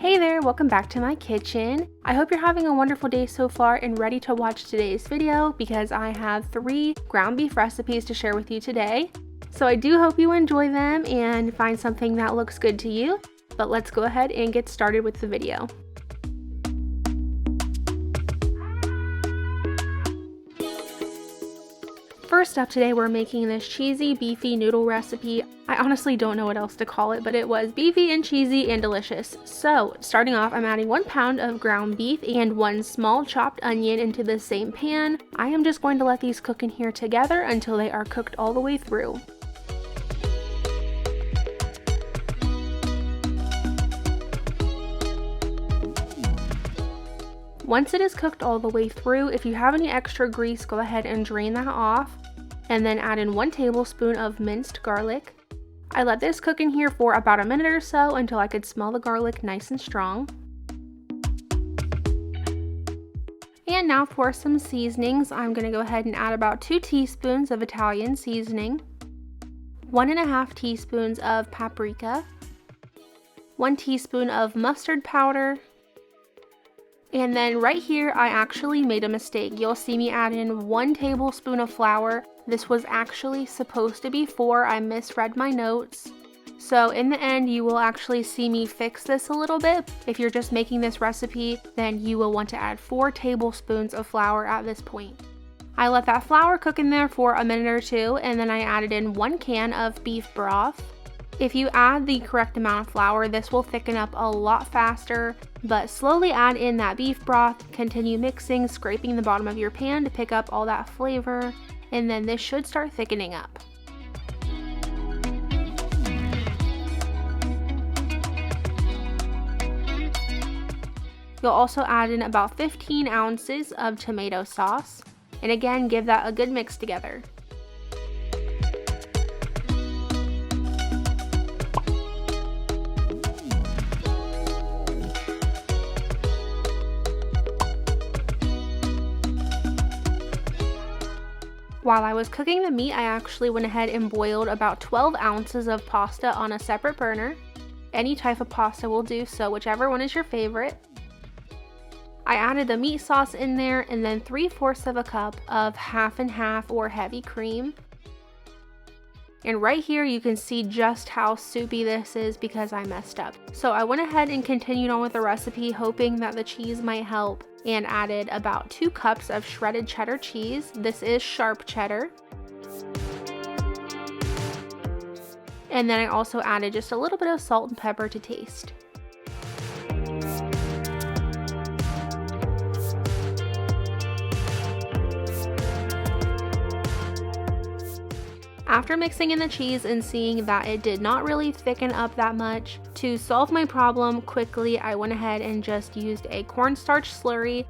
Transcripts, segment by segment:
Hey there, welcome back to my kitchen. I hope you're having a wonderful day so far and ready to watch today's video because I have 3 ground beef recipes to share with you today. So I do hope you enjoy them and find something that looks good to you. But let's go ahead and get started with the video. First up today, we're making this cheesy beefy noodle recipe. I honestly don't know what else to call it, but it was beefy and cheesy and delicious. So starting off, I'm adding 1 pound of ground beef and 1 small chopped onion into the same pan. I am just going to let these cook in here together until they are cooked all the way through. Once it is cooked all the way through, if you have any extra grease, go ahead and drain that off. And then add in 1 tablespoon of minced garlic. I let this cook in here for about a minute or so until I could smell the garlic nice and strong. And now for some seasonings, I'm going to go ahead and add about 2 teaspoons of Italian seasoning, 1.5 teaspoons of paprika, 1 teaspoon of mustard powder, and then right here I actually made a mistake. You'll see me add in 1 tablespoon of flour. This was actually supposed to be 4. I misread my notes. So in the end, you will actually see me fix this a little bit. If you're just making this recipe, then you will want to add 4 tablespoons of flour at this point. I let that flour cook in there for a minute or 2, and then I added in 1 can of beef broth. If you add the correct amount of flour, this will thicken up a lot faster, but slowly add in that beef broth, continue mixing, scraping the bottom of your pan to pick up all that flavor, and then this should start thickening up. You'll also add in about 15 ounces of tomato sauce, and again, give that a good mix together. While I was cooking the meat, I actually went ahead and boiled about 12 ounces of pasta on a separate burner. Any type of pasta will do, so whichever one is your favorite. I added the meat sauce in there and then 3/4 of a cup of half and half or heavy cream. And right here you can see just how soupy this is because I messed up. So I went ahead and continued on with the recipe hoping that the cheese might help, and added about 2 cups of shredded cheddar cheese. This is sharp cheddar. And then I also added just a little bit of salt and pepper to taste. After mixing in the cheese and seeing that it did not really thicken up that much, to solve my problem quickly, I went ahead and just used a cornstarch slurry.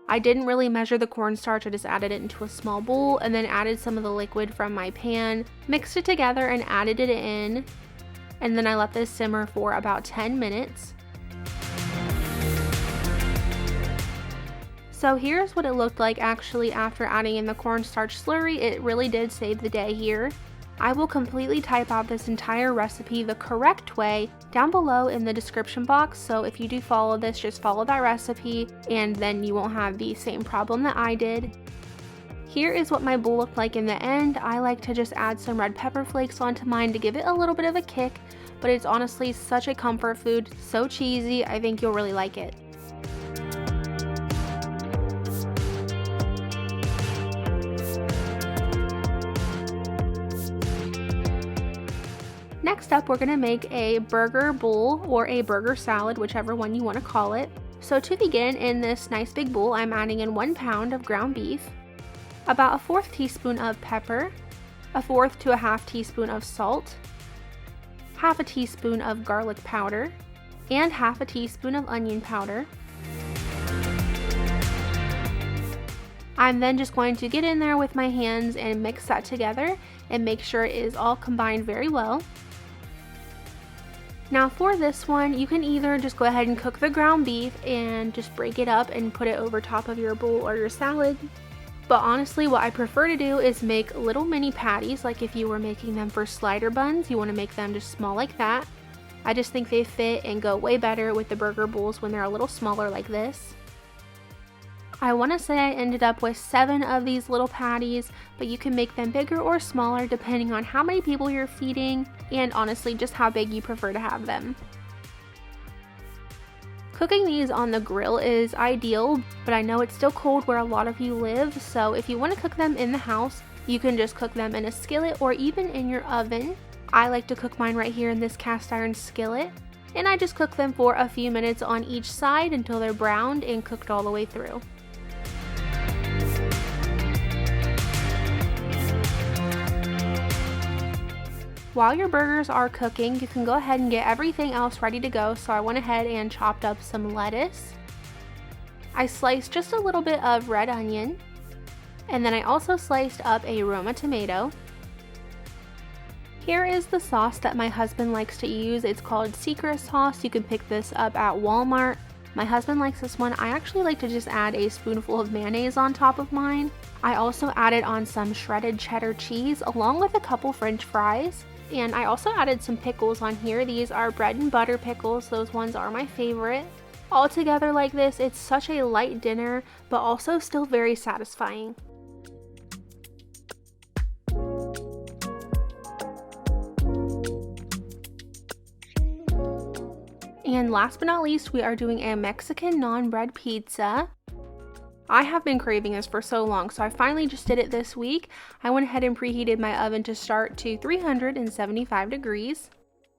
I didn't really measure the cornstarch, I just added it into a small bowl and then added some of the liquid from my pan, mixed it together and added it in, and then I let this simmer for about 10 minutes. So here's what it looked like actually after adding in the cornstarch slurry. It really did save the day here. I will completely type out this entire recipe the correct way down below in the description box, so if you do follow this, just follow that recipe and then you won't have the same problem that I did. Here is what my bowl looked like in the end. I like to just add some red pepper flakes onto mine to give it a little bit of a kick, but it's honestly such a comfort food, so cheesy, I think you'll really like it. Next up, we're going to make a burger bowl or a burger salad, whichever one you want to call it. So to begin, in this nice big bowl, I'm adding in 1 pound of ground beef, about a 1/4 teaspoon of pepper, a 1/4 to a 1/2 teaspoon of salt, 1/2 teaspoon of garlic powder, and 1/2 teaspoon of onion powder. I'm then just going to get in there with my hands and mix that together and make sure it is all combined very well. Now for this one, you can either just go ahead and cook the ground beef and just break it up and put it over top of your bowl or your salad. But honestly, what I prefer to do is make little mini patties, like if you were making them for slider buns, you want to make them just small like that. I just think they fit and go way better with the burger bowls when they're a little smaller like this. I want to say I ended up with 7 of these little patties, but you can make them bigger or smaller depending on how many people you're feeding and honestly just how big you prefer to have them. Cooking these on the grill is ideal, but I know it's still cold where a lot of you live, so if you want to cook them in the house, you can just cook them in a skillet or even in your oven. I like to cook mine right here in this cast iron skillet, and I just cook them for a few minutes on each side until they're browned and cooked all the way through. While your burgers are cooking, you can go ahead and get everything else ready to go, so I went ahead and chopped up some lettuce. I sliced just a little bit of red onion, and then I also sliced up a Roma tomato. Here is the sauce that my husband likes to use. It's called Secret Sauce. You can pick this up at Walmart. My husband likes this one. I actually like to just add a spoonful of mayonnaise on top of mine. I also added on some shredded cheddar cheese along with a couple French fries. And I also added some pickles on here. These are bread and butter pickles. Those ones are my favorite. All together like this, it's such a light dinner, but also still very satisfying. And last but not least, we are doing a Mexican naan bread pizza. I have been craving this for so long, so I finally just did it this week. I went ahead and preheated my oven to start to 375 degrees.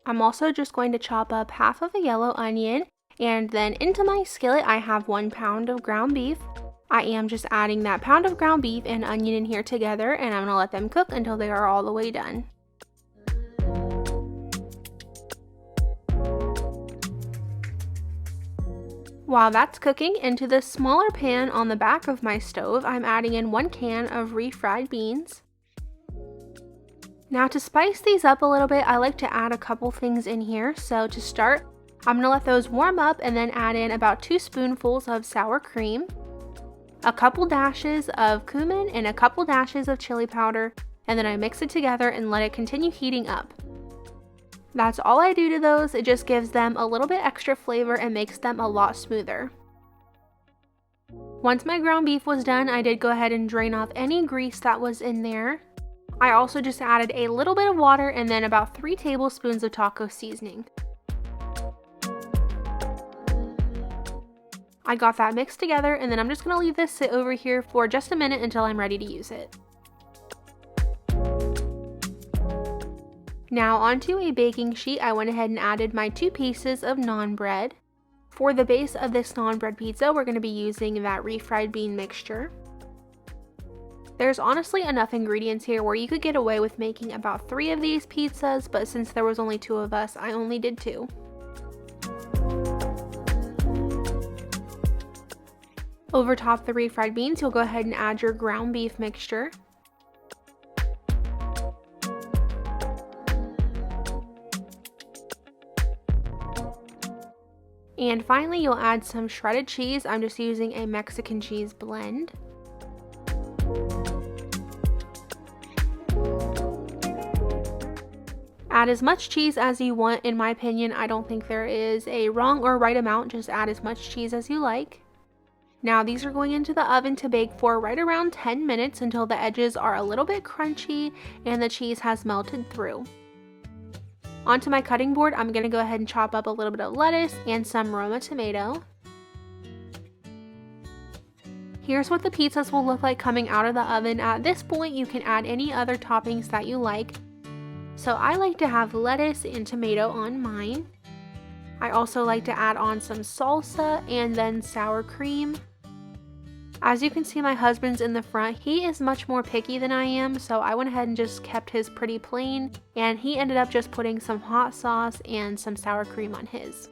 I'm also just going to chop up half of a yellow onion, and then into my skillet I have 1 pound of ground beef. I am just adding that pound of ground beef and onion in here together, and I'm going to let them cook until they are all the way done. While that's cooking, into this smaller pan on the back of my stove, I'm adding in 1 can of refried beans. Now to spice these up a little bit, I like to add a couple things in here. So to start, I'm going to let those warm up and then add in about 2 spoonfuls of sour cream, a couple dashes of cumin, and a couple dashes of chili powder, and then I mix it together and let it continue heating up. That's all I do to those. It just gives them a little bit extra flavor and makes them a lot smoother. Once my ground beef was done, I did go ahead and drain off any grease that was in there. I also just added a little bit of water and then about 3 tablespoons of taco seasoning. I got that mixed together, and then I'm just going to leave this sit over here for just a minute until I'm ready to use it. Now onto a baking sheet, I went ahead and added my 2 pieces of naan bread. For the base of this naan bread pizza, we're going to be using that refried bean mixture. There's honestly enough ingredients here where you could get away with making about 3 of these pizzas, but since there was only 2 of us, I only did 2. Over top the refried beans, you'll go ahead and add your ground beef mixture. And finally, you'll add some shredded cheese. I'm just using a Mexican cheese blend. Add as much cheese as you want. In my opinion, I don't think there is a wrong or right amount. Just add as much cheese as you like. Now these are going into the oven to bake for right around 10 minutes until the edges are a little bit crunchy and the cheese has melted through. Onto my cutting board, I'm going to go ahead and chop up a little bit of lettuce and some Roma tomato. Here's what the pizzas will look like coming out of the oven. At this point, you can add any other toppings that you like. So I like to have lettuce and tomato on mine. I also like to add on some salsa and then sour cream. As you can see, my husband's in the front. He is much more picky than I am, so I went ahead and just kept his pretty plain, and he ended up just putting some hot sauce and some sour cream on his.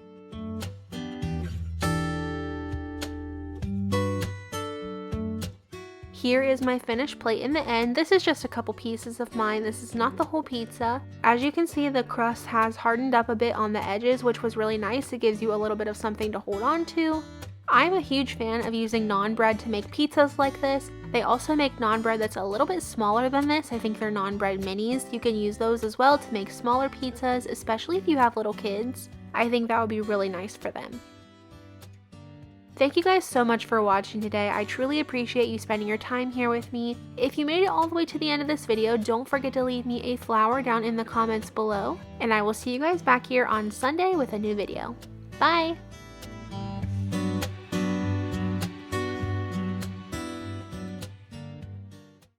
Here is my finished plate in the end. This is just a couple pieces of mine. This is not the whole pizza. As you can see, the crust has hardened up a bit on the edges, which was really nice. It gives you a little bit of something to hold on to. I'm a huge fan of using naan bread to make pizzas like this. They also make naan bread that's a little bit smaller than this. I think they're naan bread minis. You can use those as well to make smaller pizzas, especially if you have little kids. I think that would be really nice for them. Thank you guys so much for watching today. I truly appreciate you spending your time here with me. If you made it all the way to the end of this video, don't forget to leave me a flower down in the comments below. And I will see you guys back here on Sunday with a new video. Bye!